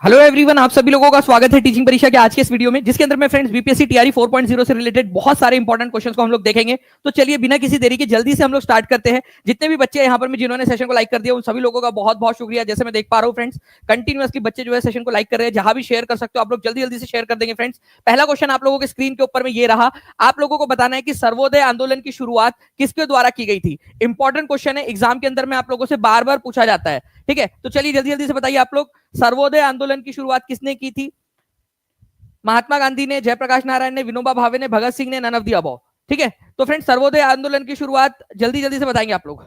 Hello everyone, आप सभी लोगों का स्वागत है टीचिंग परीक्षा के आज के इस वीडियो में, जिसके अंदर में फ्रेंड्स बीपीएससी टीआरई 4.0 से रिलेटेड बहुत सारे इंपॉर्टेंट क्वेश्चंस को हम लोग देखेंगे। तो चलिए बिना किसी देरी के जल्दी से हम लोग स्टार्ट करते हैं। जितने भी बच्चे यहाँ पर में जिन्होंने सेशन को लाइक कर दिया उन सभी लोगों का बहुत बहुत शुक्रिया। जैसे मैं देख पा रहा हूँ फ्रेंड्स, कंटिन्यूअसली बच्चे जो है सेशन को लाइक कर रहे हैं। जहां भी शेयर कर सकते हो आप लोग जल्दी जल्दी से शेयर कर देंगे फ्रेंड्स। पहला क्वेश्चन आप लोगों के स्क्रीन के ऊपर में ये रहा, आप लोगों को बताना है कि सर्वोदय आंदोलन की शुरुआत किसके द्वारा की गई थी। इंपॉर्टेंट क्वेश्चन है, एग्जाम के अंदर में आप लोगों से बार बार पूछा जाता है। ठीक है, तो चलिए जल्दी जल्दी से बताइए आप लोग, सर्वोदय आंदोलन की शुरुआत किसने की थी। महात्मा गांधी ने, जयप्रकाश नारायण ने, विनोबा भावे ने, भगत सिंह ने, नन ऑफ द अबव। ठीक है, तो फ्रेंड्स सर्वोदय आंदोलन की शुरुआत जल्दी जल्दी से बताएंगे आप लोग।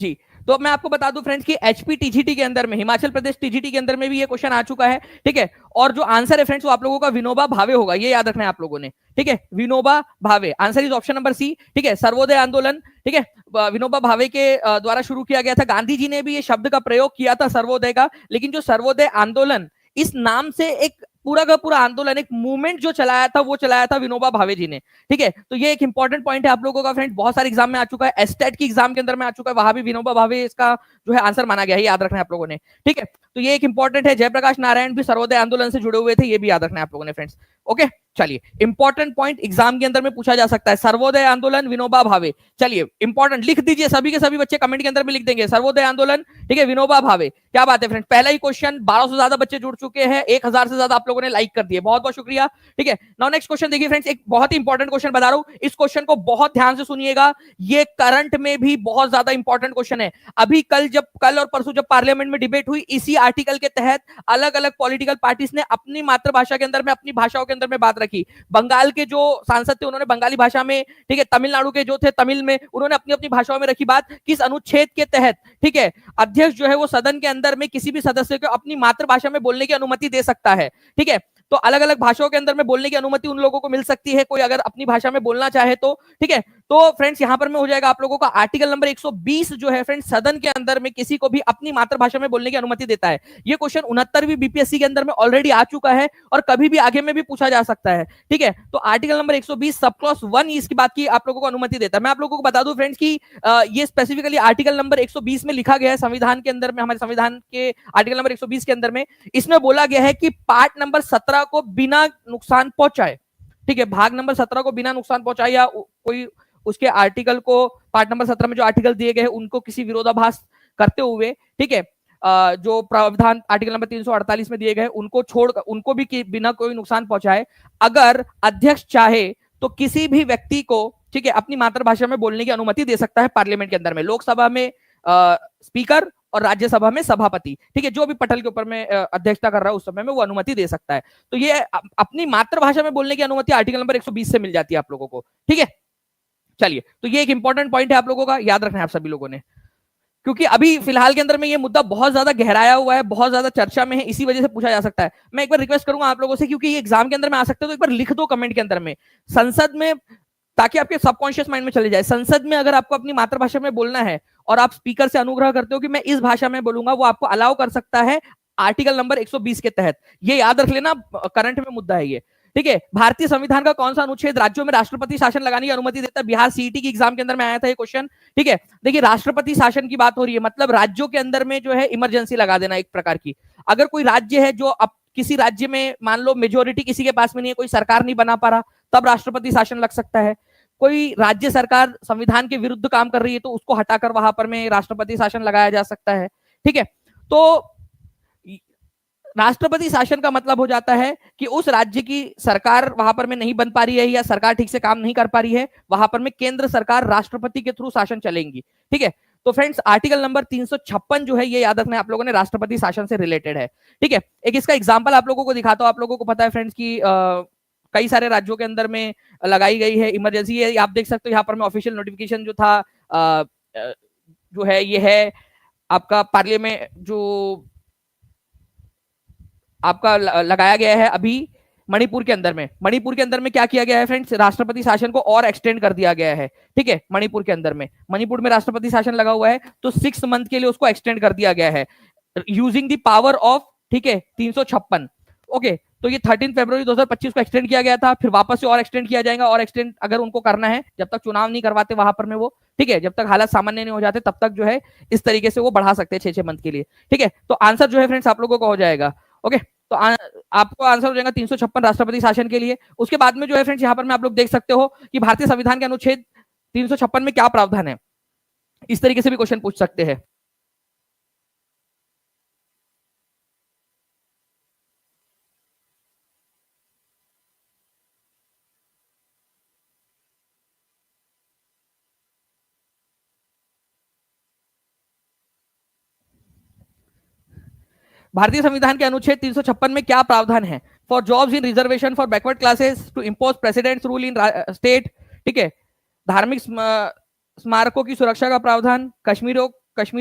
जी, तो मैं आपको बता दूं फ्रेंड्स कि एचपी टीजीटी के अंदर में, हिमाचल प्रदेश टीजीटी के अंदर में भी ये क्वेश्चन आ चुका है। ठीक है, और जो आंसर है फ्रेंड्स वो आप लोगों का विनोबा भावे होगा, ये याद रखना है आप लोगों ने। ठीक है, Vinoba Bhave, answer is option number C. ठीक है, सर्वोदय आंदोलन, ठीक है, विनोबा भावे के द्वारा शुरू किया गया था। गांधी जी ने भी ये शब्द का प्रयोग किया था सर्वोदय का, लेकिन जो सर्वोदय आंदोलन इस नाम से एक पूरा का पूरा आंदोलन, एक मूवमेंट जो चलाया था वो चलाया था विनोबा भावे जी ने। ठीक है, तो ये एक इंपॉर्टेंट पॉइंट है आप लोगों का फ्रेंड्स, बहुत सारे एग्जाम में आ चुका है, एस्टेट की एग्जाम के अंदर में आ चुका है, वहां भी विनोबा भावे इसका जो है आंसर माना गया है, याद रखना है आप लोगों ने। ठीक है, तो ये एक इंपॉर्टेंट है। जयप्रकाश नारायण भी सर्वोदय आंदोलन से जुड़े हुए थे, ये भी याद रखना है आप लोगों ने फ्रेंड्स। ओके, चलिए इंपॉर्टेंट पॉइंट एग्जाम के अंदर में पूछा जा सकता है, सर्वोदय आंदोलन विनोबा भावे। चलिए इंपॉर्टेंट लिख दीजिए, सभी के सभी बच्चे कमेंट के अंदर में लिख देंगे सर्वोदय आंदोलन, ठीक है, विनोबा भावे। क्या बात है फ्रेंड, पहला ही क्वेश्चन, 1200 से ज्यादा बच्चे जुड़ चुके हैं, 1000 से ज्यादा आप लोगों ने लाइक कर दिए, बहुत बहुत शुक्रिया। ठीक है, नाउ नेक्स्ट क्वेश्चन देखिए फ्रेंड्स, एक बहुत ही इंपॉर्टेंट क्वेश्चन बता रहा हूं, इस क्वेश्चन को बहुत ध्यान से सुनिएगा, ये करंट में भी बहुत ज्यादा इंपॉर्टेंट क्वेश्चन है। अभी कल और परसों जब पार्लियामेंट में डिबेट हुई, इसी आर्टिकल के तहत अलग अलग पॉलिटिकल पार्टीज ने अपनी मातृभाषा के अंदर में, अपनी भाषाओं के अंदर में बात रखी। बंगाल के जो सांसद थे उन्होंने बंगाली भाषा में, ठीक है, तमिलनाडु के जो थे तमिल में, उन्होंने अपनी अपनी भाषाओं में रखी बात। किस अनुच्छेद के तहत, ठीक है, अध्यक्ष जो है वो सदन के अंदर में किसी भी सदस्य को अपनी मातृभाषा में बोलने की अनुमति दे सकता है। ठीक है, तो अलग अलग भाषाओं के अंदर में बोलने की अनुमति उन लोगों को मिल सकती है, कोई अगर अपनी भाषा में बोलना चाहे तो। ठीक है, तो फ्रेंड्स यहां पर में हो जाएगा आप लोगों का आर्टिकल नंबर 120 जो है फ्रेंड्स, सदन के अंदर में किसी को भी अपनी मातृभाषा में बोलने की अनुमति देता है। ये क्वेश्चन 69वीं बीपीएससी के अंदर में ऑलरेडी आ चुका है और कभी भी आगे में भी पूछा जा सकता है। ठीक है, तो आर्टिकल नंबर 120 सब क्लॉज 1 इसकी बात की आप लोगों को अनुमति देता है। मैं आप लोगों को बता दूं फ्रेंड्स कि ये स्पेसिफिकली आर्टिकल नंबर 120 में लिखा गया है, संविधान के अंदर में, हमारे संविधान के आर्टिकल नंबर 120 के अंदर में इसमें बोला गया है कि पार्ट नंबर 17 को बिना नुकसान पहुंचाए, ठीक है, भाग नंबर 17 को बिना नुकसान पहुंचाए या कोई उसके आर्टिकल को, पार्ट नंबर 17 में जो आर्टिकल दिए गए हैं उनको किसी विरोधाभास करते हुए, ठीक है, जो प्रावधान आर्टिकल नंबर 348 में दिए गए उनको छोड़, उनको भी बिना कोई नुकसान पहुंचाए, अगर अध्यक्ष चाहे तो किसी भी व्यक्ति को, ठीक है, अपनी मातृभाषा में बोलने की अनुमति दे सकता है पार्लियामेंट के अंदर में। लोकसभा में स्पीकर और राज्यसभा में सभापति, ठीक है, जो भी पटल के ऊपर में अध्यक्षता कर रहा है उस समय में वो अनुमति दे सकता है। तो ये अपनी मातृभाषा में बोलने की अनुमति आर्टिकल नंबर 120 से मिल जाती है आप लोगों को। ठीक है, चलिए, तो ये एक इंपॉर्टेंट पॉइंट है आप लोगों का, याद रखना है आप सभी लोगों ने, क्योंकि अभी फिलहाल के अंदर में ये मुद्दा बहुत ज्यादा गहराया हुआ है, बहुत ज्यादा चर्चा में है, इसी वजह से पूछा जा सकता है। मैं एक बार रिक्वेस्ट करूंगा आप लोगों से, क्योंकि ये एग्जाम के अंदर में आ सकते हो, तो एक बार लिख दो कमेंट के अंदर में संसद में, ताकि आपके सबकॉन्शियस माइंड में चले जाए। संसद में अगर आपको अपनी मातृभाषा में बोलना है और आप स्पीकर से अनुग्रह करते हो कि मैं इस भाषा में बोलूंगा, वो आपको अलाउ कर सकता है आर्टिकल नंबर 120 के तहत। ये याद रख लेना, करंट में मुद्दा है ये। ठीक है, भारतीय संविधान का कौन सा अनुच्छेद राज्यों में राष्ट्रपति शासन लगाने की अनुमति देता है। बिहार सीईटी की एग्जाम के अंदर में आया था ये क्वेश्चन। ठीक है, देखिए राष्ट्रपति शासन की बात हो रही है, मतलब राज्यों के अंदर में जो है इमरजेंसी लगा देना एक प्रकार की। अगर कोई राज्य है जो अब किसी राज्य में मान लो मेजोरिटी किसी के पास में नहीं है, कोई सरकार नहीं बना पा रहा, तब राष्ट्रपति शासन लग सकता है। कोई राज्य सरकार संविधान के विरुद्ध काम कर रही है तो उसको हटाकर वहां पर में राष्ट्रपति शासन लगाया जा सकता है। ठीक है, तो राष्ट्रपति शासन का मतलब हो जाता है कि उस राज्य की सरकार वहां पर में नहीं बन पा रही है या सरकार ठीक से काम नहीं कर पा रही है, वहां पर में केंद्र सरकार राष्ट्रपति के थ्रू शासन चलेंगी। ठीक है, तो फ्रेंड्स आर्टिकल नंबर 356 जो है ये याद रखना है आप लोगों ने, राष्ट्रपति शासन से रिलेटेड है। ठीक है, एक इसका एग्जांपल आप लोगों को दिखाता हूं। आप लोगों को पता है फ्रेंड्स की कई सारे राज्यों के अंदर में लगाई गई है इमरजेंसी है। आप देख सकते हो यहाँ पर में ऑफिशियल नोटिफिकेशन जो था जो है ये है आपका पार्लियामेंट, जो आपका लगाया गया है अभी मणिपुर के अंदर में। मणिपुर के अंदर में क्या किया गया है फ्रेंड्स, राष्ट्रपति शासन को और एक्सटेंड कर दिया गया है। ठीक है, मणिपुर के अंदर में, मणिपुर में राष्ट्रपति शासन लगा हुआ है तो 6 मंथ के लिए उसको एक्सटेंड कर दिया गया है यूजिंग द पावर ऑफ, ठीक है, 356। ओके, तो ये 13 फरवरी 2025 को एक्सटेंड किया गया था, फिर वापस से और एक्सटेंड किया जाएगा, और एक्सटेंड अगर उनको करना है, जब तक चुनाव नहीं करवाते वहां पर में वो, ठीक है, जब तक हालात सामान्य नहीं हो जाते तब तक जो है इस तरीके से वो बढ़ा सकते हैं 6-6 मंथ के लिए, ठीक है। तो आंसर जो है फ्रेंड्स आप लोगों को हो जाएगा, ओके। तो आपको आंसर हो जाएगा 356 राष्ट्रपति शासन के लिए। उसके बाद में जो है फ्रेंड्स यहाँ पर में आप लोग देख सकते हो कि भारतीय संविधान के अनुच्छेद 356 में क्या प्रावधान है, इस तरीके से भी क्वेश्चन पूछ सकते हैं। भारतीय संविधान के अनुच्छेद 356 में क्या प्रावधान है? For jobs in reservation for backward classes to impose president's rule in state, ठीक है। धार्मिक स्मारकों की सुरक्षा का प्रावधान, कश्मीर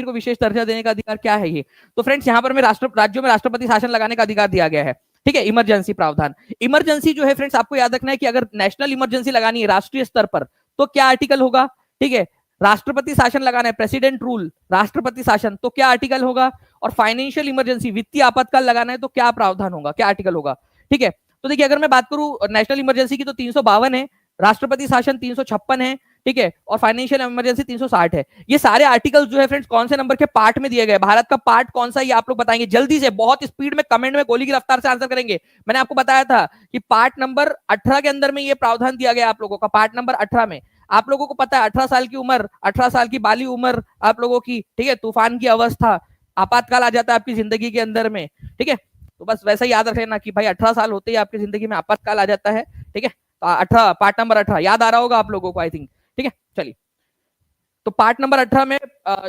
को विशेष दर्जा देने का अधिकार, क्या है ये? तो फ्रेंड्स यहाँ पर में राज्यों में राष्ट्रपति शासन लगाने का अधिकार दिया गया है, ठीक है। इमरजेंसी प्रावधान, इमरजेंसी जो है फ्रेंड्स आपको याद रखना है कि अगर नेशनल इमरजेंसी लगानी है राष्ट्रीय स्तर पर तो क्या आर्टिकल होगा, ठीक है। राष्ट्रपति शासन लगाना है, प्रेसिडेंट रूल, राष्ट्रपति शासन, तो क्या आर्टिकल होगा। और फाइनेंशियल इमरजेंसी, वित्तीय आपातकाल लगाना है तो क्या प्रावधान होगा, क्या आर्टिकल होगा, ठीक है। तो देखिए अगर मैं बात करूं नेशनल इमरजेंसी की तो 352 है, राष्ट्रपति शासन 356 है, ठीक है, और फाइनेंशियल इमरजेंसी 360 है। ये सारे आर्टिकल्स जो है फ्रेंड्स कौन से नंबर के पार्ट में दिए गए, भारत का पार्ट कौन सा, ये आप लोग बताएंगे जल्दी से, बहुत स्पीड में कमेंट में गोली की रफ्तार से आंसर करेंगे। मैंने आपको बताया था कि पार्ट नंबर 18 के अंदर में ये प्रावधान दिया गया आप लोगों का, पार्ट नंबर 18 में। आप लोगों को पता है 18 साल की उम्र, 18 साल की बाली उम्र आप लोगों की, ठीक है, तूफान की अवस्था, आपातकाल आ जाता है आपकी जिंदगी के अंदर में, ठीक है। तो बस वैसा ही याद रखना कि भाई 18 साल होते ही आपकी जिंदगी में आपातकाल आ जाता है, ठीक है। तो 18, पार्ट नंबर 18 याद आ रहा होगा आप लोगों को आई थिंक, ठीक है। चलिए, तो पार्ट नंबर 18 में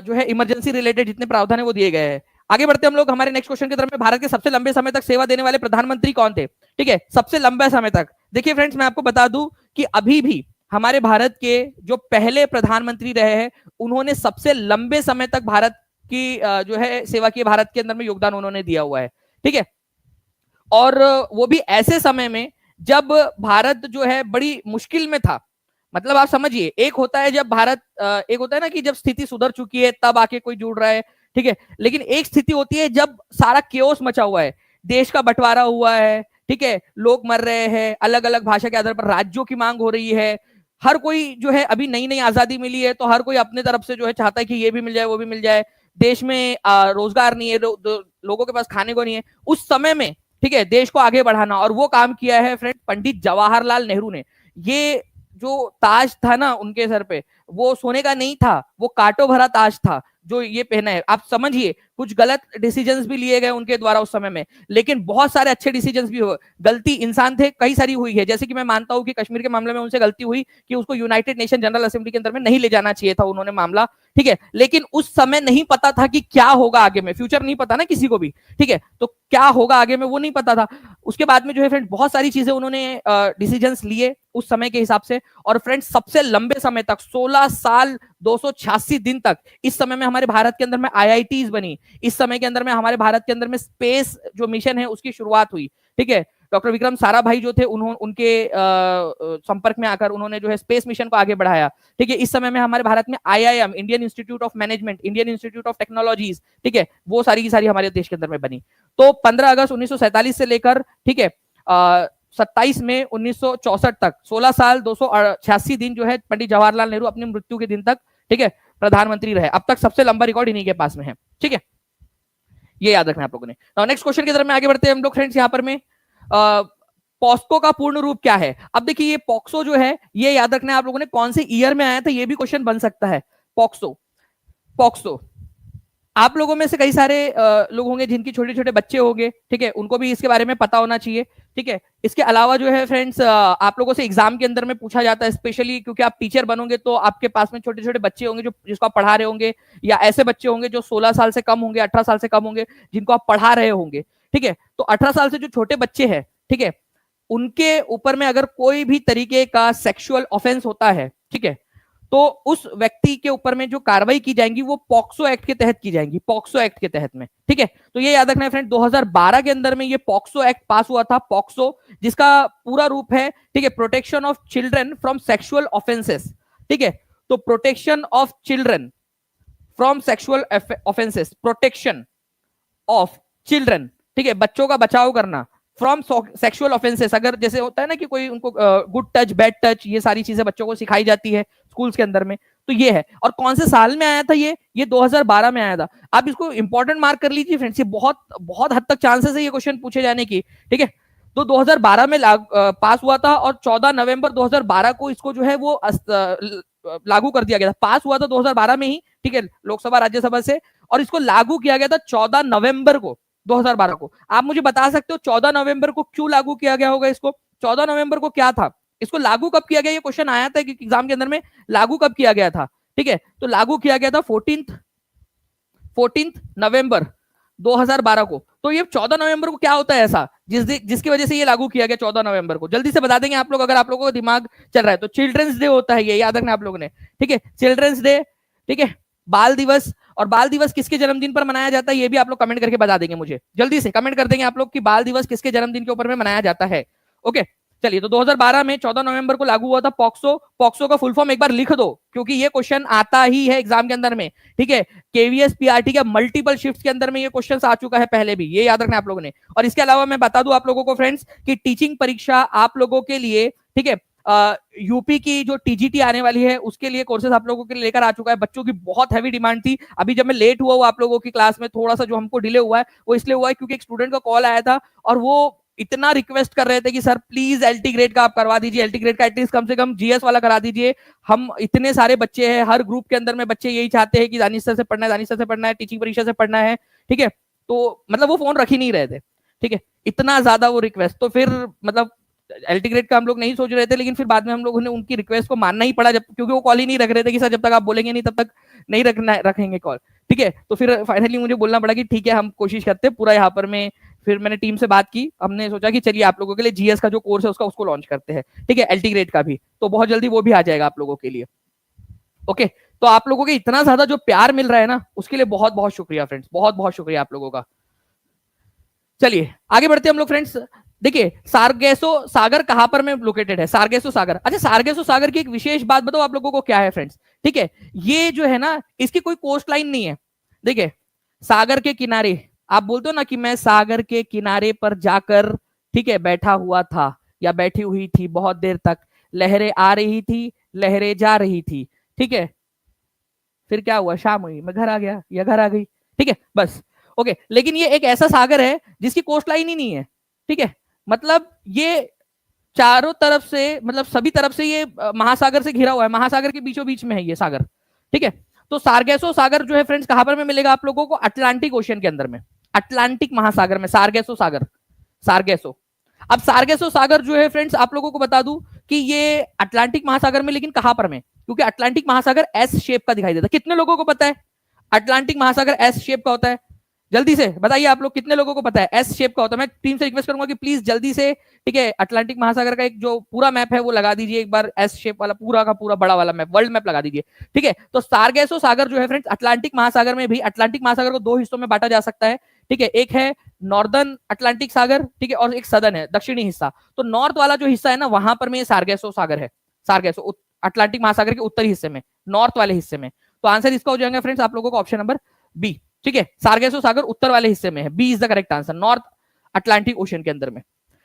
जो है इमरजेंसी रिलेटेड जितने प्रावधान है वो दिए गए हैं। आगे बढ़ते हम लोग हमारे नेक्स्ट क्वेश्चन की तरफ में। भारत के सबसे लंबे समय तक सेवा देने वाले प्रधानमंत्री कौन थे, ठीक है, सबसे लंबे समय तक। देखिए फ्रेंड्स मैं आपको बता दूं कि अभी भी हमारे भारत के जो पहले प्रधानमंत्री रहे हैं उन्होंने सबसे लंबे समय तक भारत की जो है सेवा की, भारत के अंदर में योगदान उन्होंने दिया हुआ है, ठीक है। और वो भी ऐसे समय में जब भारत जो है बड़ी मुश्किल में था। मतलब आप समझिए, एक होता है जब भारत, एक होता है ना कि जब स्थिति सुधर चुकी है तब आके कोई जुड़ रहा है, ठीक है। लेकिन एक स्थिति होती है जब सारा केओस मचा हुआ है, देश का बंटवारा हुआ है, ठीक है, लोग मर रहे हैं, अलग अलग भाषा के आधार पर राज्यों की मांग हो रही है, हर कोई जो है अभी नई नई आजादी मिली है तो हर कोई अपने तरफ से जो है चाहता है कि ये भी मिल जाए वो भी मिल जाए, देश में रोजगार नहीं है, लोगों के पास खाने को नहीं है उस समय में, ठीक है, देश को आगे बढ़ाना। और वो काम किया है फ्रेंड पंडित जवाहरलाल नेहरू ने। ये जो ताज था ना उनके सर पे, वो सोने का नहीं था, वो कांटों भरा ताज था जो ये पहना है। आप समझिए कुछ गलत डिसीजंस भी लिए गए उनके द्वारा उस समय में, लेकिन बहुत सारे अच्छे डिसीजंस भी हुए। गलती इंसान थे कई सारी हुई है, जैसे कि मैं मानता हूं कि कश्मीर के मामले में उनसे गलती हुई कि उसको यूनाइटेड नेशन जनरल असेंबली के अंदर में नहीं ले जाना चाहिए था उन्होंने मामला, ठीक है। लेकिन उस समय नहीं पता था कि क्या होगा आगे में, फ्यूचर नहीं पता ना किसी को भी, ठीक है। तो क्या होगा आगे में वो नहीं पता था। उसके बाद में जो है फ्रेंड बहुत सारी चीजें उन्होंने डिसीजंस लिए उस समय के हिसाब से। और फ्रेंड्स सबसे लंबे समय तक 16 साल 286 दिन तक इस समय में हमारे भारत के अंदर में आईआईटीज बनी, इस समय के अंदर में हमारे भारत के अंदर में स्पेस जो मिशन है उसकी शुरुआत हुई, ठीक है। डॉक्टर विक्रम साराभाई जो थे उनके संपर्क में आकर उन्होंने जो है स्पेस मिशन को आगे बढ़ाया, ठीक है। इस समय में हमारे भारत में IIM, Indian institute of management, Indian institute of technologies, ठीक है, वो सारी की सारी हमारे देश के अंदर में बनी। तो 15 अगस्त 1947 से लेकर, ठीक है, 27 मई 1964 तक 16 साल 286 दिन जो है पंडित जवाहरलाल नेहरू अपनी मृत्यु के दिन तक, ठीक है, प्रधानमंत्री रहे। अब तक सबसे लंबा रिकॉर्ड इन्हीं के पास में है, ठीक है, ये याद रखना आप लोगों ने। नेक्स्ट क्वेश्चन की तरफ में आगे बढ़ते हैं हम लोग फ्रेंड्स। यहाँ पर में पॉस्को का पूर्ण रूप क्या है? अब देखिए ये पॉक्सो जो है ये याद रखना है आप लोगों ने, कौन से ईयर में आया था ये भी क्वेश्चन बन सकता है। पॉक्सो, पॉक्सो आप लोगों में से कई सारे लोग होंगे जिनकी छोटे छोटे बच्चे होंगे, ठीक है, उनको भी इसके बारे में पता होना चाहिए, ठीक है। इसके अलावा जो है फ्रेंड्स आप लोगों से एग्जाम के अंदर में पूछा जाता है, स्पेशली क्योंकि आप टीचर बनोगे तो आपके पास में छोटे छोटे बच्चे होंगे जो जिसको आप पढ़ा रहे होंगे, या ऐसे बच्चे होंगे जो 16 साल से कम होंगे, 18 साल से कम होंगे, जिनको आप पढ़ा रहे होंगे, ठीक है। तो 18 साल से जो छोटे बच्चे हैं, ठीक है, उनके ऊपर में अगर कोई भी तरीके का सेक्सुअल ऑफेंस होता है, ठीक है, तो उस व्यक्ति के ऊपर में जो कार्रवाई की जाएंगी वो पॉक्सो एक्ट के तहत की जाएंगी, पॉक्सो एक्ट के तहत में, ठीक है। तो ये याद रखना है फ्रेंड, 2012 के अंदर में ये पॉक्सो एक्ट पास हुआ था, पॉक्सो, जिसका पूरा रूप है, ठीक है, protection of children from sexual offences, ठीक है। तो protection of children from sexual offences, protection of children, ठीक है, बच्चों का बचाव करना, फ्रॉम सेक्सुअल ऑफेंसेस, अगर जैसे होता है ना कि कोई उनको गुड टच बैड टच ये सारी चीजें बच्चों को सिखाई जाती है स्कूल्स के अंदर में, तो ये है। और कौन से साल में आया था ये 2012 में आया था। आप इसको इंपॉर्टेंट मार्क कर लीजिए फ्रेंड्स, ये बहुत बहुत हद तक चांसेस है ये क्वेश्चन पूछे जाने की, ठीक है। तो 2012 में पास हुआ था और 14 नवंबर 2012 को इसको जो है वो लागू कर दिया गया था। पास हुआ था 2012 में ही, ठीक है, लोकसभा राज्यसभा से, और इसको लागू किया गया था 14 नवंबर को 2012 को। आप मुझे बता सकते हो 14 नवंबर को क्यों लागू किया गया होगा इसको? 14 नवंबर को क्या था? इसको लागू कब किया गया? ये क्वेश्चन आया था कि एग्जाम के अंदर में, लागू कब किया गया था, ठीक है। तो लागू किया गया था 14 नवंबर 2012 को। तो ये 14 नवंबर को क्या होता है ऐसा जिसकी वजह से ये लागू किया गया 14 नवंबर को? जल्दी से बता देंगे आप लोग, अगर आप लोगों का दिमाग चल रहा है तो। चिल्ड्रंस डे होता है, ये याद रखना आप लोगों ने, ठीक है, चिल्ड्रंस डे, ठीक है, बाल दिवस। और बाल दिवस किसके जन्मदिन पर मनाया जाता है ये भी आप लोग कमेंट करके बता देंगे मुझे, जल्दी से कमेंट कर देंगे आप लोग कि बाल दिवस किसके जन्मदिन के ऊपर में मनाया जाता है। ओके, चलिए, तो 2012 में 14 नवंबर को लागू हुआ था पॉक्सो। पॉक्सो का फुल फॉर्म एक बार लिख दो, क्योंकि ये क्वेश्चन आता ही है एग्जाम के अंदर में, ठीक है। केवीएस पीआरटी के मल्टीपल शिफ्ट के अंदर में ये क्वेश्चन आ चुका है पहले भी, ये याद रखना आप लोगों ने। और इसके अलावा मैं बता दूं आप लोगों को फ्रेंड्स कि टीचिंग परीक्षा आप लोगों के लिए, ठीक है, यूपी की जो टीजीटी आने वाली है उसके लिए कोर्सेज आप लोगों के लिए लेकर आ चुका है। बच्चों की बहुत हैवी डिमांड थी। अभी जब मैं लेट हुआ वो आप लोगों की क्लास में, थोड़ा सा जो हमको डिले हुआ है वो इसलिए हुआ है क्योंकि एक स्टूडेंट का कॉल आया था और वो इतना रिक्वेस्ट कर रहे थे कि सर प्लीज एलटी ग्रेड का आप करवा दीजिए, एलटी ग्रेड का एटलीस्ट कम से कम जीएस वाला करा दीजिए। हम इतने सारे बच्चे हैं, हर ग्रुप के अंदर में बच्चे यही चाहते हैं कि दानिश सर से पढ़ना है, दानिश सर से पढ़ना है, टीचिंग परीक्षा से पढ़ना है, ठीक है। तो मतलब वो फोन रख ही नहीं रहे थे, ठीक है, इतना ज्यादा वो रिक्वेस्ट। तो फिर मतलब एलटी ग्रेड का हम लोग नहीं सोच रहे थे, लेकिन फिर बाद में हम लोगों ने उनकी रिक्वेस्ट को मानना ही पड़ा, जब क्योंकि वो कॉल ही नहीं रख रहे थे कि सर जब तक आप बोलेंगे नहीं तब तक नहीं रखेंगे कॉल, ठीक है। तो फिर फाइनली मुझे बोलना पड़ा कि ठीक है हम कोशिश करते हैं पूरा यहाँ पर में। फिर मैंने टीम से बात की, हमने सोचा कि चलिए आप लोगों के लिए जीएस का जो कोर्स है उसको लॉन्च करते हैं, ठीक है, एलटी ग्रेड का भी, तो बहुत जल्दी वो भी आ जाएगा आप लोगों के लिए। ओके, तो आप लोगों के इतना ज्यादा जो प्यार मिल रहा है ना उसके लिए बहुत बहुत शुक्रिया फ्रेंड्स, बहुत बहुत शुक्रिया आप लोगों का। चलिए आगे बढ़ते हैं हम लोग फ्रेंड्स। देखिए सारगेसो सागर कहां पर में लोकेटेड है? सारगेसो सागर, अच्छा सारगेसो सागर की एक विशेष बात बताओ आप लोगों को क्या है फ्रेंड्स, ठीक है। ये जो है ना इसकी कोई कोस्ट लाइन नहीं है। देखिए सागर के किनारे, आप बोलते हो ना कि मैं सागर के किनारे पर जाकर, ठीक है, बैठा हुआ था या बैठी हुई थी बहुत देर तक, लहरें आ रही थी, लहरें जा रही थी, ठीक है, फिर क्या हुआ, शाम हुई, मैं घर आ गया या घर आ गई, ठीक है, बस। ओके, लेकिन ये एक ऐसा सागर है जिसकी कोस्ट लाइन ही नहीं है, ठीक है। मतलब ये चारों तरफ से, मतलब सभी तरफ से ये महासागर से घिरा हुआ है, महासागर के बीचों बीच में है ये सागर, ठीक है। तो सारगेसो सागर जो है फ्रेंड्स कहां पर में मिलेगा आप लोगों को? अटलांटिक ओशन के अंदर में, अटलांटिक महासागर में सारगेसो सागर, सारगेसो। अब सारगेसो सागर जो है फ्रेंड्स आप लोगों को बता दूं कि ये अटलांटिक महासागर में, लेकिन कहां पर में? क्योंकि अटलांटिक महासागर एस शेप का दिखाई देता है। कितने लोगों को पता है अटलांटिक महासागर एस शेप का होता है? जल्दी से बताइए आप लोग, कितने लोगों को पता है एस शेप का होता है? मैं टीम से रिक्वेस्ट करूंगा कि प्लीज जल्दी से, ठीक है, अटलांटिक महासागर का एक जो पूरा मैप है वो लगा दीजिए एक बार, एस शेप वाला पूरा का पूरा बड़ा वाला मैप, वर्ल्ड मैप लगा दीजिए, ठीक है। तो सारगेसो सागर जो है फ्रेंड्स अटलांटिक महासागर में भी, अटलांटिक महासागर को दो हिस्सों में बांटा जा सकता है, ठीक है। एक है नॉर्दर्न अटलांटिक सागर, ठीक है, और एक सदर्न है, दक्षिणी हिस्सा। तो नॉर्थ वाला जो हिस्सा है ना वहां पर में सारगेसो सागर है, सारगेसो अटलांटिक महासागर के उत्तरी हिस्से में, नॉर्थ वाले हिस्से में। तो आंसर इसका हो जाएगा फ्रेंड्स आप लोगों को ऑप्शन नंबर बी, ठीक है, सारगेसो सागर उत्तर वाले हिस्से में है, B is the correct answer, North Atlantic Ocean के अंदर में,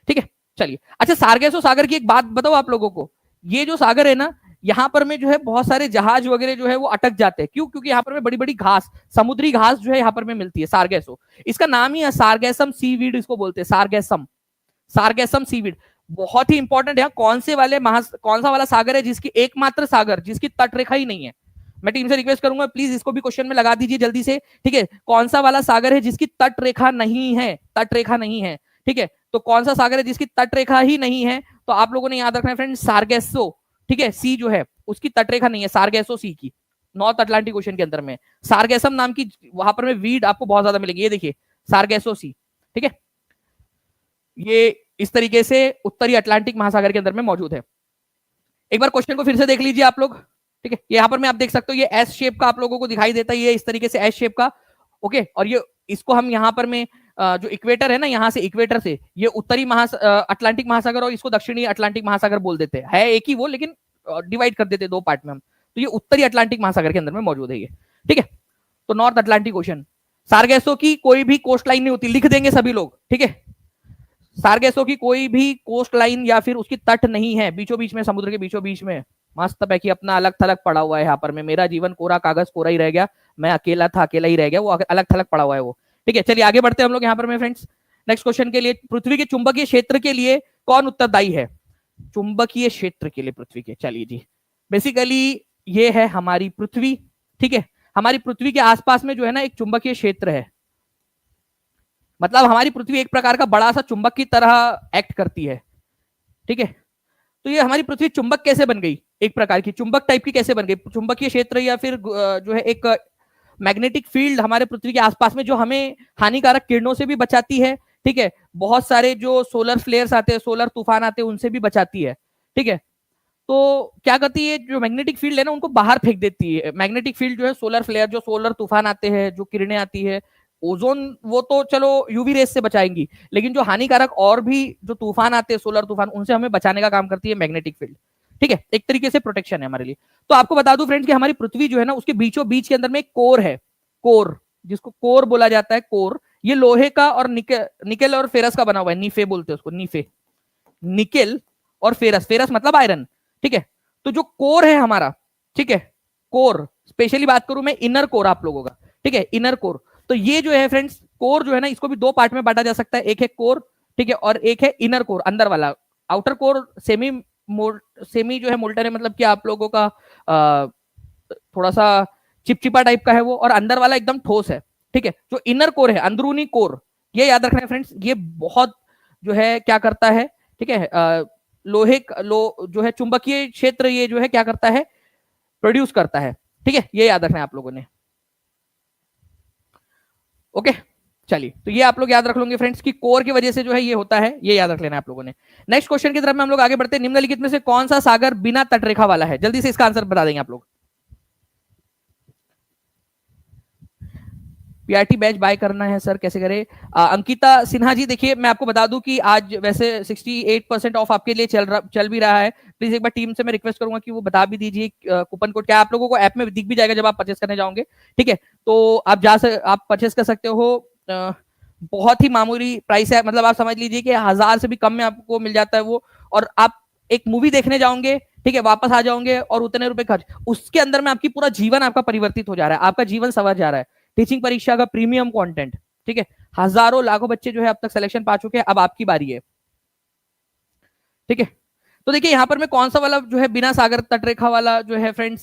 ठीक है। चलिए, अच्छा सारगेसो सागर की एक बात बताओ आप लोगों को, ये जो सागर है ना यहाँ पर में जो है बहुत सारे जहाज वगैरह जो है वो अटक जाते हैं, क्यों? क्योंकि यहाँ पर में बड़ी बड़ी घास, समुद्री घास जो है यहाँ पर में मिलती है, सारगेसो, इसका नाम ही है सारगेसम सीवीड, इसको बोलते हैं सारगेसम, सारगेसम सीवीड। बहुत ही इंपॉर्टेंट है, कौन सा वाला सागर है जिसकी एकमात्र सागर जिसकी तटरेखा ही नहीं है? मैं टीम से रिक्वेस्ट करूंगा प्लीज इसको भी क्वेश्चन में लगा दीजिए जल्दी से, ठीक है। कौन सा वाला सागर है जिसकी तटरेखा नहीं है? तटरेखा नहीं है, ठीक है। तो कौन सा सागर है जिसकी तटरेखा ही नहीं है? तो आप लोगों ने याद रखना है फ्रेंड, सारगेसो, ठीक है, सी जो है उसकी तटरेखा नहीं है, सारगेसो सी की, नॉर्थ अटलांटिक ओशन के अंदर में। सारगेसम नाम की वहां पर में वीड आपको बहुत ज्यादा मिलेगी, ये देखिए सारगेसो सी, ठीक है, ये इस तरीके से उत्तरी अटलांटिक महासागर के अंदर में मौजूद है। एक बार क्वेश्चन को फिर से देख लीजिए आप लोग, ठीक है, यहाँ पर मैं आप देख सकते हो ये एस शेप का आप लोगों को दिखाई देता है, ये इस तरीके से एस शेप का, ओके। और ये इसको हम यहाँ पर में जो इक्वेटर है ना, यहाँ से इक्वेटर से ये उत्तरी अटलांटिक महासागर और इसको दक्षिणी अटलांटिक महासागर बोल देते हैं, है एक ही वो, लेकिन डिवाइड कर देते हैं दो पार्ट में हम। तो ये उत्तरी अटलांटिक महासागर के अंदर में मौजूद है ये, ठीक है। तो नॉर्थ अटलांटिक ओशन, सारगेसो की कोई भी कोस्ट लाइन नहीं होती, लिख देंगे सभी लोग, ठीक है। सारगेसो की कोई भी कोस्ट लाइन या फिर उसकी तट नहीं है, बीचों बीच में, समुद्र के बीचों बीच में मस्त पैकी अपना अलग थलग पड़ा हुआ है। यहाँ पर मेरा जीवन कोरा कागज कोरा ही रह गया, मैं अकेला था अकेला ही रह गया, वो अलग थलग पड़ा हुआ है वो। ठीक है, चलिए आगे बढ़ते हैं हम लोग यहाँ पर में फ्रेंड्स। नेक्स्ट क्वेश्चन के लिए, पृथ्वी के चुंबकीय क्षेत्र के लिए कौन उत्तरदायी है? चुंबकीय क्षेत्र के लिए पृथ्वी के, चलिए जी, बेसिकली ये है हमारी पृथ्वी। ठीक है, हमारी पृथ्वी के आसपास में जो है ना एक चुंबकीय क्षेत्र है, मतलब हमारी पृथ्वी एक प्रकार का बड़ा सा चुंबक की तरह एक्ट करती है। ठीक है, तो ये हमारी पृथ्वी चुंबक कैसे बन गई, एक प्रकार की चुंबक टाइप की कैसे बन गई? चुंबकीय क्षेत्र या फिर जो है एक मैग्नेटिक फील्ड हमारे पृथ्वी के आसपास में जो हमें हानिकारक किरणों से भी बचाती है। ठीक है, बहुत सारे जो सोलर फ्लेयर्स आते हैं, सोलर तूफान आते हैं, उनसे भी बचाती है। ठीक है, तो क्या करती है, जो मैग्नेटिक फील्ड है ना उनको बाहर फेंक देती है। मैग्नेटिक फील्ड जो है, सोलर फ्लेयर, जो सोलर तूफान आते हैं, जो किरणें आती है, ओजोन वो तो चलो यूवी रेस से बचाएंगी, लेकिन जो हानिकारक और भी जो तूफान आते हैं, सोलर तूफान, उनसे हमें बचाने का काम करती है मैग्नेटिक फील्ड। ठीक है, एक तरीके से प्रोटेक्शन है हमारे लिए। तो आपको बता दूं फ्रेंड्स कि हमारी पृथ्वी जो है ना उसके बीचों बीच के अंदर में एक कोर है, कोर, जिसको कोर बोला जाता है। कोर ये लोहे का और निकेल और फेरस का बना हुआ है, नीफे बोलते हैं उसको, नीफे, निकेल और फेरस, फेरस मतलब आयरन। ठीक है, तो जो कोर है हमारा, ठीक है, कोर स्पेशली बात करूं मैं इनर कोर आप लोगों का। ठीक है, इनर कोर, तो ये जो है फ्रेंड्स कोर जो है ना इसको भी दो पार्ट में बांटा जा सकता है, एक है कोर, ठीक है, और एक है इनर कोर, अंदर वाला। आउटर कोर सेमी जो है मोल्टन है, मतलब कि आप लोगों का थोड़ा सा चिपचिपा टाइप का है वो, और अंदर वाला एकदम ठोस है। ठीक है, जो इनर कोर है, अंदरूनी कोर, ये याद रखना है फ्रेंड्स, ये बहुत जो है क्या करता है, ठीक है, लोहे जो है चुंबकीय क्षेत्र, ये जो है क्या करता है, प्रोड्यूस करता है। ठीक है, ये याद रखना है आप लोगों ने। ओके, चलिए, तो ये आप लोग याद रख लोगे फ्रेंड्स कि कोर की वजह से जो है ये होता है, ये याद रख लेना है आप लोगों ने। नेक्स्ट क्वेश्चन की तरफ में हम लोग आगे बढ़ते हैं। निम्नलिखित में से कौन सा सागर बिना तटरेखा वाला है? जल्दी से इसका आंसर बता देंगे आप लोग। पीआरटी बैच बाय करना है सर, कैसे करें? अंकिता सिन्हा जी, देखिए मैं आपको बता दूं कि आज वैसे 68% ऑफ आपके लिए चल भी रहा है। प्लीज एक बार टीम से मैं रिक्वेस्ट करूंगा कि वो बता भी दीजिए कूपन कोड क्या, आप लोगों को ऐप में दिख भी जाएगा जब आप परचेस करने जाओगे। ठीक है, तो आप परचेस कर सकते हो, बहुत ही मामूली प्राइस है, मतलब आप समझ लीजिए कि 1000 से भी कम में आपको मिल जाता है वो। और आप एक मूवी देखने जाओगे, ठीक है, वापस आ जाओगे और उतने रुपए खर्च, उसके अंदर में आपकी पूरा जीवन आपका परिवर्तित हो जा रहा है, आपका जीवन संवर जा रहा है। टीचिंग परीक्षा का प्रीमियम कंटेंट, ठीक है, हजारों लाखों बच्चे जो है अब तक सिलेक्शन पा चुके हैं, अब आपकी बारी है। ठीक है, तो देखिए यहां पर मैं कौन सा वाला जो है बिना सागर तटरेखा वाला जो है फ्रेंड्स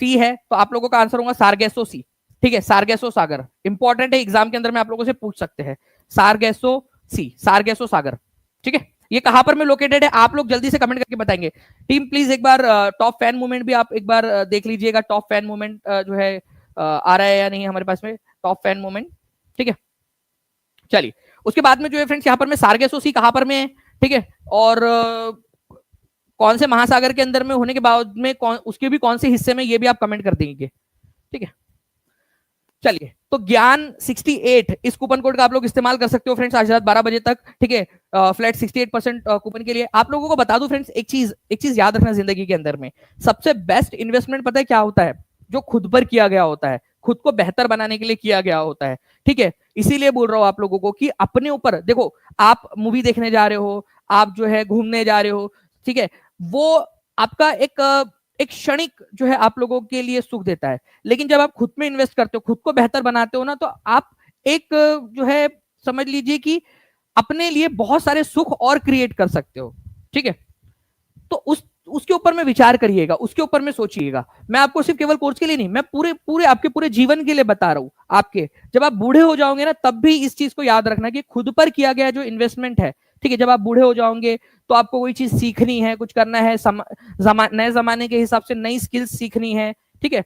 सी है, तो आप लोगों का आंसर होगा सारगेसो सी। ठीक है, सारगेसो सागर इंपॉर्टेंट है, एग्जाम के अंदर में आप लोगों से पूछ सकते हैं, सारगेसो सी, सारगेसो सागर। ठीक है, ये कहां पर में लोकेटेड है, आप लोग जल्दी से कमेंट करके बताएंगे। टीम प्लीज एक बार टॉप फैन मूवमेंट भी आप एक बार देख लीजिएगा, टॉप फैन मूवमेंट जो है आ रहा है या नहीं हमारे पास में, टॉप फैन मूवमेंट। ठीक है, चलिए उसके बाद में जो है फ्रेंड्स यहाँ पर में सारगेसो सी कहां पर में है, ठीक है, और कौन से महासागर के अंदर में होने के बाद में उसके भी कौन से हिस्से में, ये भी आप कमेंट कर देंगे। ठीक है, चलिए, तो ज्ञान 68 इस कूपन कोड का आप लोग इस्तेमाल कर सकते हो फ्रेंड्स आज रात 12 बजे तक। ठीक है, फ्लैट 68% कूपन के लिए। आप लोगों को बता दूं फ्रेंड्स एक चीज याद रखना, जिंदगी के अंदर में सबसे बेस्ट इन्वेस्टमेंट पता है क्या होता है? जो खुद पर किया गया होता है, खुद को बेहतर बनाने के लिए किया गया होता है। ठीक है, इसीलिए बोल रहा हूं आप लोगों को कि अपने ऊपर देखो, आप मूवी देखने जा रहे हो, आप जो है घूमने जा रहे हो, ठीक है, वो आपका एक क्षणिक जो है आप लोगों के लिए सुख देता है, लेकिन जब आप खुद में इन्वेस्ट करते हो, खुद को बेहतर बनाते हो ना, तो आप एक जो है समझ लीजिए कि अपने लिए बहुत सारे सुख और क्रिएट कर सकते हो। ठीक है, तो उसके ऊपर में विचार करिएगा, उसके ऊपर में सोचिएगा। मैं आपको सिर्फ केवल कोर्स के लिए नहीं, मैं पूरे पूरे आपके पूरे जीवन के लिए बता रहा हूं। आपके जब आप बूढ़े हो जाओगे ना, तब भी इस चीज को याद रखना कि खुद पर किया गया जो इन्वेस्टमेंट है, ठीक है, जब आप बूढ़े हो जाओगे तो आपको कोई चीज सीखनी है, कुछ करना है, नए जमाने के हिसाब से नई स्किल्स सीखनी है, ठीक है,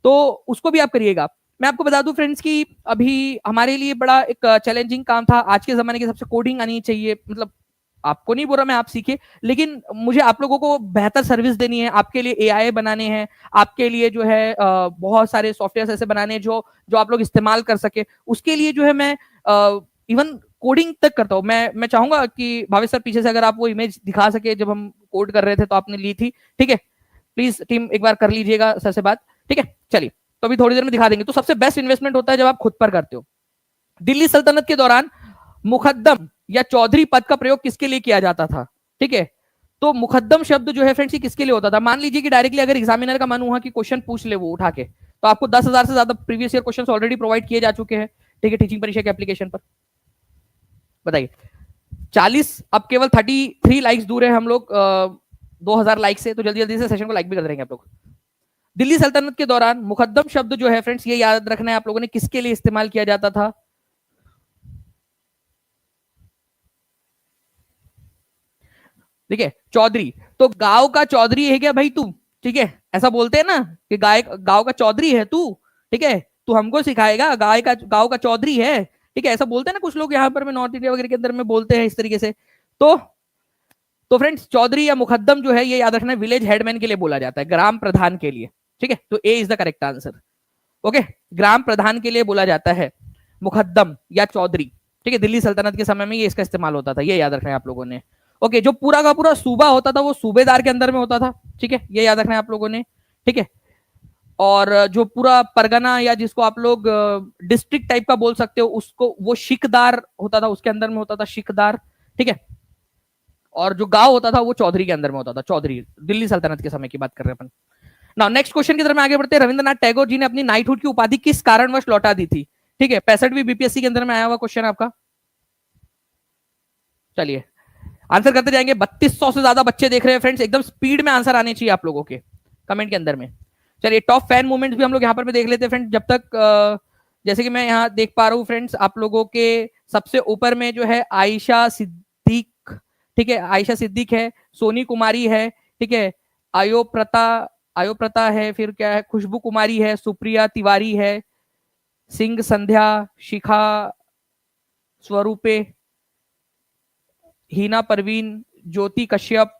तो उसको भी आप करिएगा। मैं आपको बता दूं फ्रेंड्स कि अभी हमारे लिए बड़ा एक चैलेंजिंग काम था आज के जमाने के हिसाब से, कोडिंग आनी चाहिए, मतलब आपको नहीं बोल रहा मैं आप सीखे, लेकिन मुझे आप लोगों को बेहतर सर्विस देनी है, आपके लिए एआई बनाने हैं, आपके लिए जो है बहुत सारे सॉफ्टवेयर ऐसे बनाने हैं जो जो आप लोग इस्तेमाल कर सके, उसके लिए जो है मैं इवन कोडिंग तक करता हूँ। मैं चाहूंगा कि भावेश सर पीछे से अगर आप वो इमेज दिखा सके जब हम कोड कर रहे थे तो आपने ली थी, ठीक है, प्लीज टीम एक बार कर लीजिएगा सर से बात। ठीक है, चलिए, तो अभी थोड़ी देर में दिखा देंगे। तो सबसे बेस्ट इन्वेस्टमेंट होता है जब आप खुद पर करते हो। दिल्ली सल्तनत के दौरान मुकद्दम या चौधरी पद का प्रयोग किसके लिए किया जाता था? ठीक है, तो मुकद्दम शब्द जो है फ्रेंड्स ये किसके लिए होता था? मान लीजिए कि डायरेक्टली अगर एग्जामिनर का मन हुआ कि क्वेश्चन पूछ ले वो उठा के, तो आपको 10,000 से ज्यादा previous year question already provide किए जा चुके हैं, ठीक है, टीचिंग परीक्षा के एप्लीकेशन पर। बताइए 40, अब केवल 33 लाइक्स दूर है हम लोग 2000 लाइक से, तो जल्दी जल्दी से सेशन को लाइक भी कर देंगे आप लोग। दिल्ली सल्तनत के दौरान मुकद्दम शब्द जो है फ्रेंड्स ये याद रखना है आप लोगों ने, किसके लिए इस्तेमाल किया जाता था? देखिए चौधरी, तो गांव का चौधरी है क्या भाई तू? ठीक है, ऐसा बोलते हैं ना कि गांव का चौधरी है तू, ठीक है, तू हमको सिखाएगा, गांव का चौधरी है, ठीक है, ऐसा बोलते हैं ना कुछ लोग यहाँ पर, मैं नॉर्थ इंडिया वगैरह के अंदर में बोलते हैं इस तरीके से। तो फ्रेंड्स चौधरी या मुकद्दम जो है ये याद रखना है विलेज हेडमैन के लिए बोला जाता है, ग्राम प्रधान के लिए, ठीक है, तो A is the correct answer. Okay, ग्राम प्रधान के लिए बोला जाता है मुकद्दम या चौधरी, ठीक है, दिल्ली सल्तनत के समय में ये इसका इस्तेमाल होता था, ये याद रखना है आप लोगों ने। ओके, जो पूरा का पूरा सूबा होता था वो सूबेदार के अंदर में होता था, ठीक है, ये याद रखना है आप लोगों ने, ठीक है। और जो पूरा परगना या जिसको आप लोग डिस्ट्रिक्ट टाइप का बोल सकते हो उसको, वो शिकदार होता था, उसके अंदर में होता था शिकदार, ठीक है। और जो गांव होता था वो चौधरी के अंदर में होता था, चौधरी, दिल्ली सल्तनत के समय की बात कर रहे हैं अपन। नाउ नेक्स्ट क्वेश्चन की तरफ में आगे बढ़ते हैं। रविंद्रनाथ टैगोर जी ने अपनी नाइटहुड की उपाधि किस कारणवश लौटा दी थी? ठीक है, 65वीं बीपीएससी के अंदर में आया हुआ क्वेश्चन आपका। चलिए आंसर करते जाएंगे, 3200 से ज्यादा बच्चे देख रहे हैं फ्रेंड्स, एकदम स्पीड में आंसर आने चाहिए आप लोगों के कमेंट के अंदर में। चलिए टॉप फैन मूवमेंट्स भी हम लोग यहाँ पर में देख लेते हैं फ्रेंड्स, जब तक जैसे कि मैं यहाँ देख पा रहा हूँ फ्रेंड्स, आप लोगों के सबसे ऊपर में जो है आयशा सिद्दीक, ठीक है, आयशा सिद्दीक है, सोनी कुमारी है, ठीक है, आयोप्रता है, फिर क्या है, खुशबू कुमारी है, सुप्रिया तिवारी है, सिंह संध्या, शिखा स्वरूपे, हीना परवीन, ज्योति कश्यप,